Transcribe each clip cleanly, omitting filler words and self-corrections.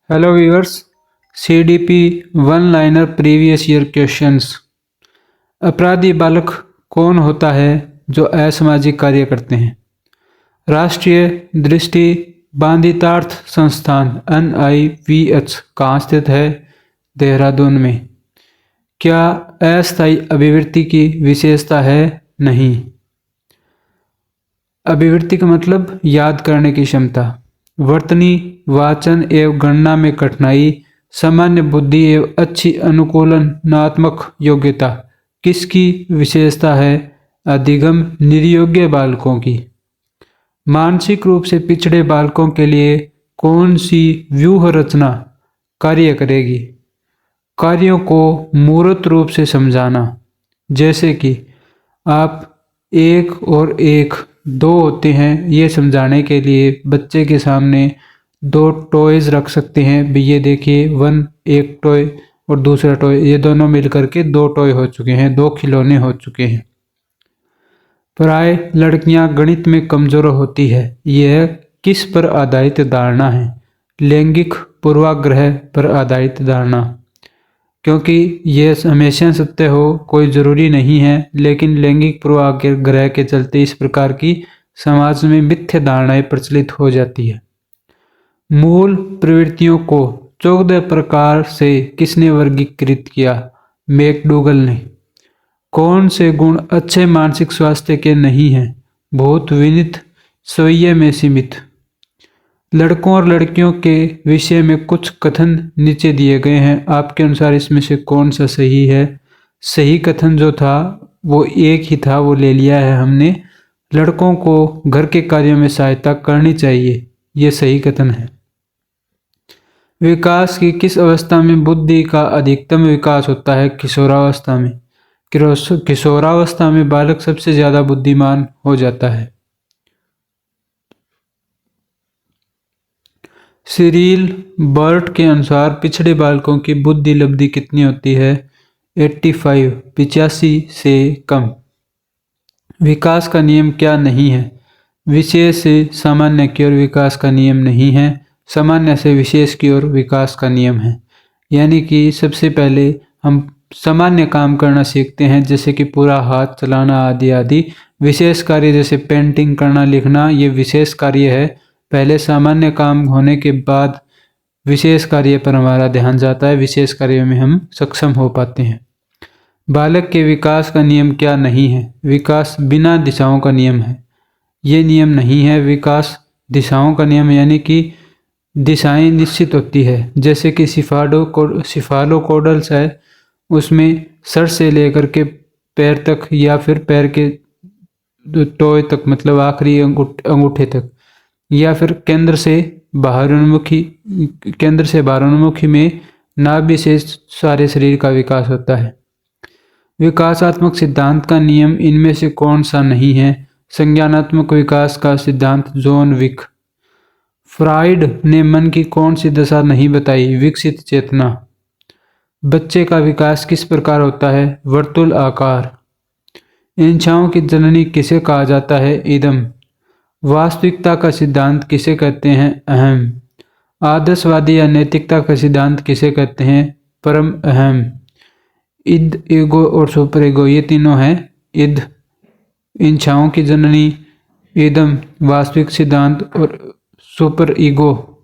Hello viewers. CDP one liner previous year questions. अपराधी बालक कौन होता है जो असामाजिक कार्य करते हैं? राष्ट्रीय दृष्टि बांधितार्थ संस्थान NIVH कहाँ स्थित है? देहरादून में। क्या अस्थायी अभिवृत्ति की विशेषता है? नहीं। अभिवृत्ति का मतलब याद करने की क्षमता। वर्तनी वाचन एवं गणना में कठिनाई, सामान्य बुद्धि एवं अच्छी अनुकूलनात्मक योग्यता किसकी विशेषता है? अधिगम निर्योग्य बालकों की। मानसिक रूप से पिछड़े बालकों के लिए कौन सी व्यूह रचना कार्य करेगी? कार्यों को मूर्त रूप से समझाना, जैसे कि आप एक और एक दो होते हैं, ये समझाने के लिए बच्चे के सामने दो टॉयज रख सकते हैं। भी ये देखिए, एक टॉय और दूसरा टॉय, ये दोनों मिलकर के दो टॉय हो चुके हैं, दो खिलौने हो चुके हैं। प्राय लड़कियां गणित में कमजोर होती है, यह किस पर आधारित धारणा है? लैंगिक पूर्वाग्रह पर आधारित धारणा। क्योंकि यह हमेशा सत्य हो कोई जरूरी नहीं है, लेकिन लैंगिक पूर्वाग्रह के चलते इस प्रकार की समाज में मिथ्या धारणाएं प्रचलित हो जाती है। मूल प्रवृत्तियों को 14 प्रकार से किसने वर्गीकृत किया? मैकडूगल ने। कौन से गुण अच्छे मानसिक स्वास्थ्य के नहीं हैं? बहुत विनीत, स्वयं में सीमित। लड़कों और लड़कियों के विषय में कुछ कथन नीचे दिए गए हैं, आपके अनुसार इसमें से कौन सा सही है? सही कथन जो था वो एक ही था, वो ले लिया है हमने। लड़कों को घर के कार्यों में सहायता करनी चाहिए, ये सही कथन है। विकास की किस अवस्था में बुद्धि का अधिकतम विकास होता है? किशोरावस्था में। किशोरावस्था में बालक सबसे ज्यादा बुद्धिमान हो जाता है। सिरिल बर्ट के अनुसार पिछड़े बालकों की बुद्धि लब्धि कितनी होती है? 85, 85 से कम। विकास का नियम क्या नहीं है? विशेष से सामान्य की ओर विकास का नियम नहीं है, सामान्य से विशेष की ओर विकास का नियम है। यानी कि सबसे पहले हम सामान्य काम करना सीखते हैं, जैसे कि पूरा हाथ चलाना आदि आदि। विशेष कार्य जैसे पेंटिंग करना, लिखना, ये विशेष कार्य है। पहले सामान्य काम होने के बाद विशेष कार्य पर हमारा ध्यान जाता है, विशेष कार्य में हम सक्षम हो पाते हैं। बालक के विकास का नियम क्या नहीं है? विकास बिना दिशाओं का नियम है, ये नियम नहीं है। विकास दिशाओं का नियम यानी कि दिशाएं निश्चित होती है, जैसे कि सिफालोकोडल्स है, उसमें सर से लेकर के पैर तक, या फिर पैर के टोए तक, मतलब आखिरी अंगूठे तक, या फिर केंद्र से बाहरोन्मुखी में नाभि से सारे शरीर का विकास होता है। विकासात्मक सिद्धांत का नियम इनमें से कौन सा नहीं है? संज्ञानात्मक विकास का सिद्धांत जॉन विक। फ्राइड ने मन की कौन सी दशा नहीं बताई? विकसित चेतना। बच्चे का विकास किस प्रकार होता है? वर्तुल आकार। इच्छाओं की जननी किसे कहा जाता है? इदम। वास्तविकता का सिद्धांत किसे कहते हैं? अहम। आदर्शवादी या नैतिकता का सिद्धांत किसे कहते हैं? परम अहम। इद, ईगो और सुपर ईगो, ये तीनों हैं। इद इच्छाओं की जननी, इदम वास्तविक सिद्धांत, और सुपर ईगो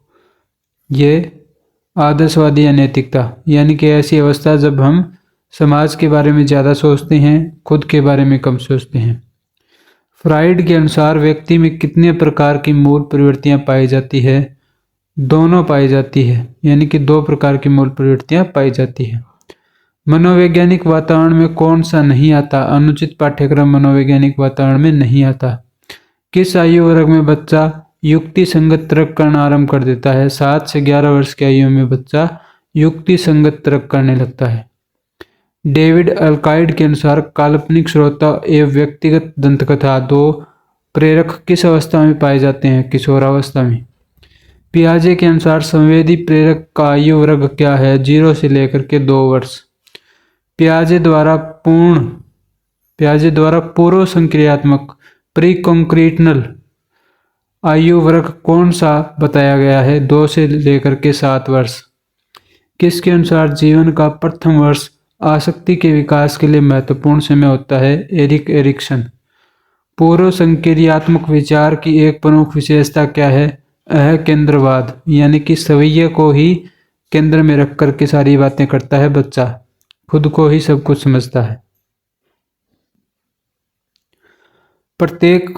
ये आदर्शवादी या नैतिकता। यानी कि ऐसी अवस्था जब हम समाज के बारे में ज़्यादा सोचते हैं, खुद के बारे में कम सोचते हैं। फ्राइड के अनुसार व्यक्ति में कितने प्रकार की मूल प्रवृत्तियां पाई जाती है? दोनों पाई जाती है, यानी कि 2 प्रकार की मूल प्रवृत्तियां पाई जाती है। मनोवैज्ञानिक वातावरण में कौन सा नहीं आता? अनुचित पाठ्यक्रम मनोवैज्ञानिक वातावरण में नहीं आता। किस आयु वर्ग में बच्चा युक्ति संगत तर्क करना आरंभ कर देता है? 7 से 11 वर्ष की आयु में बच्चा युक्ति संगत तर्क करने लगता है। डेविड अल्काइड के अनुसार काल्पनिक श्रोता एवं व्यक्तिगत दंतकथा 2 प्रेरक किस अवस्था में पाए जाते हैं? किशोरावस्था में। पियाजे के अनुसार संवेदी प्रेरक का आयु वर्ग क्या है? 0 से लेकर के 2 वर्ष। पियाजे द्वारा पूर्व संक्रियात्मक प्री कॉन्क्रीटनल आयु वर्ग कौन सा बताया गया है? 2 से लेकर के 7 वर्ष। किसके अनुसार जीवन का प्रथम वर्ष आसक्ति के विकास के लिए महत्वपूर्ण समय होता है? Erik Erikson. पूर्व संक्रियात्मक विचार की एक प्रमुख विशेषता क्या है? केंद्रवाद, यानी कि सवैये को ही केंद्र में रख करके सारी बातें करता है बच्चा, खुद को ही सब कुछ समझता है। प्रत्येक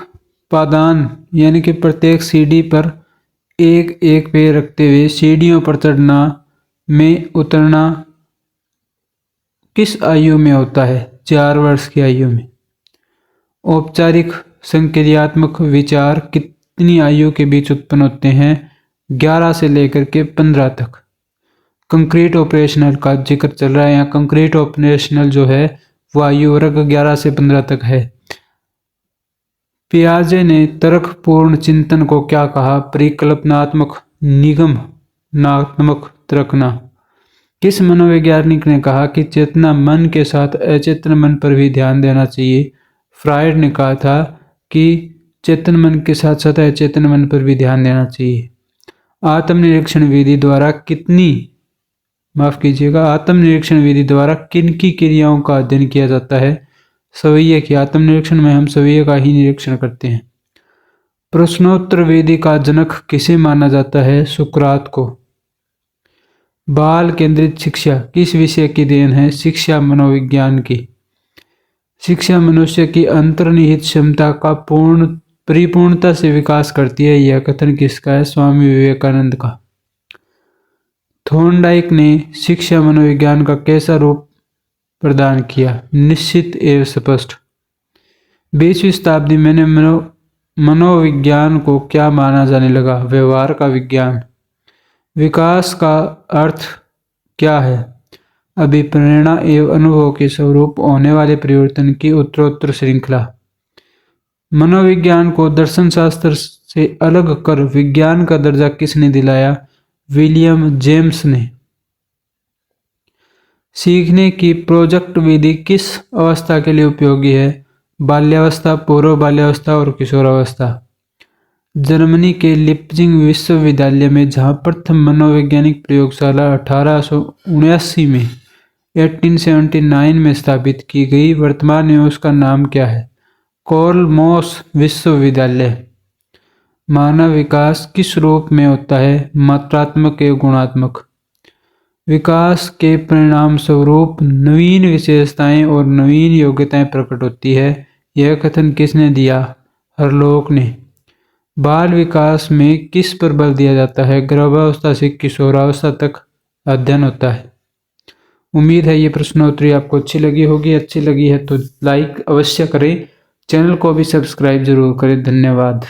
पादान यानी कि प्रत्येक सीढ़ी पर एक एक पैर रखते हुए सीढ़ियों पर चढ़ना में उतरना किस आयु में होता है? 4 वर्ष की आयु में। औपचारिक संक्रियात्मक विचार कितनी आयु के बीच उत्पन्न होते हैं? 11 से लेकर के 15 तक। कंक्रीट ऑपरेशनल का जिक्र चल रहा है यहाँ। कंक्रीट ऑपरेशनल जो है वो आयु वर्ग 11 से 15 तक है। पियाजे ने तर्कपूर्ण चिंतन को क्या कहा? परिकल्पनात्मक निगमनात्मक तर्कना। किस मनोवैज्ञानिक ने कहा कि चेतना मन के साथ अचेतन मन पर भी ध्यान देना चाहिए? फ्रायड ने कहा था कि चेतन मन के साथ साथ अचेतन मन पर भी ध्यान देना चाहिए। आत्मनिरीक्षण विधि द्वारा आत्मनिरीक्षण विधि द्वारा किनकी क्रियाओं का अध्ययन किया जाता है? सवैये की। आत्मनिरीक्षण में हम सवैये का ही निरीक्षण करते हैं। प्रश्नोत्तर विधि का जनक किसे माना जाता है? सुकरात को। बाल केंद्रित शिक्षा किस विषय की देन है? शिक्षा मनोविज्ञान की। शिक्षा मनुष्य की अंतर्निहित क्षमता का परिपूर्णता से विकास करती है, यह कथन किसका है? स्वामी विवेकानंद का। थॉर्नडाइक ने शिक्षा मनोविज्ञान का कैसा रूप प्रदान किया? निश्चित एवं स्पष्ट। 20वीं शताब्दी में मनोविज्ञान को क्या माना जाने लगा? व्यवहार का विज्ञान। विकास का अर्थ क्या है? अभिप्रेरणा एवं अनुभव के स्वरूप होने वाले परिवर्तन की उत्तरोत्तर श्रृंखला। मनोविज्ञान को दर्शन शास्त्र से अलग कर विज्ञान का दर्जा किसने दिलाया? विलियम जेम्स ने। सीखने की प्रोजेक्ट विधि किस अवस्था के लिए उपयोगी है? बाल्यावस्था, पूर्व बाल्यावस्था और किशोरावस्था। जर्मनी के लिप्जिंग विश्वविद्यालय में जहां प्रथम मनोवैज्ञानिक प्रयोगशाला 1879 में स्थापित की गई, वर्तमान में उसका नाम क्या है? कोलमोस विश्वविद्यालय। मानव विकास किस रूप में होता है? मात्रात्मक एवं गुणात्मक। विकास के परिणाम स्वरूप नवीन विशेषताएं और नवीन योग्यताएं प्रकट होती है, यह कथन किसने दिया? हरलोक ने। बाल विकास में किस पर बल दिया जाता है? गर्भावस्था से किशोरावस्था तक अध्ययन होता है। उम्मीद है ये प्रश्नोत्तरी आपको अच्छी लगी होगी। अच्छी लगी है तो लाइक अवश्य करें, चैनल को भी सब्सक्राइब जरूर करें। धन्यवाद।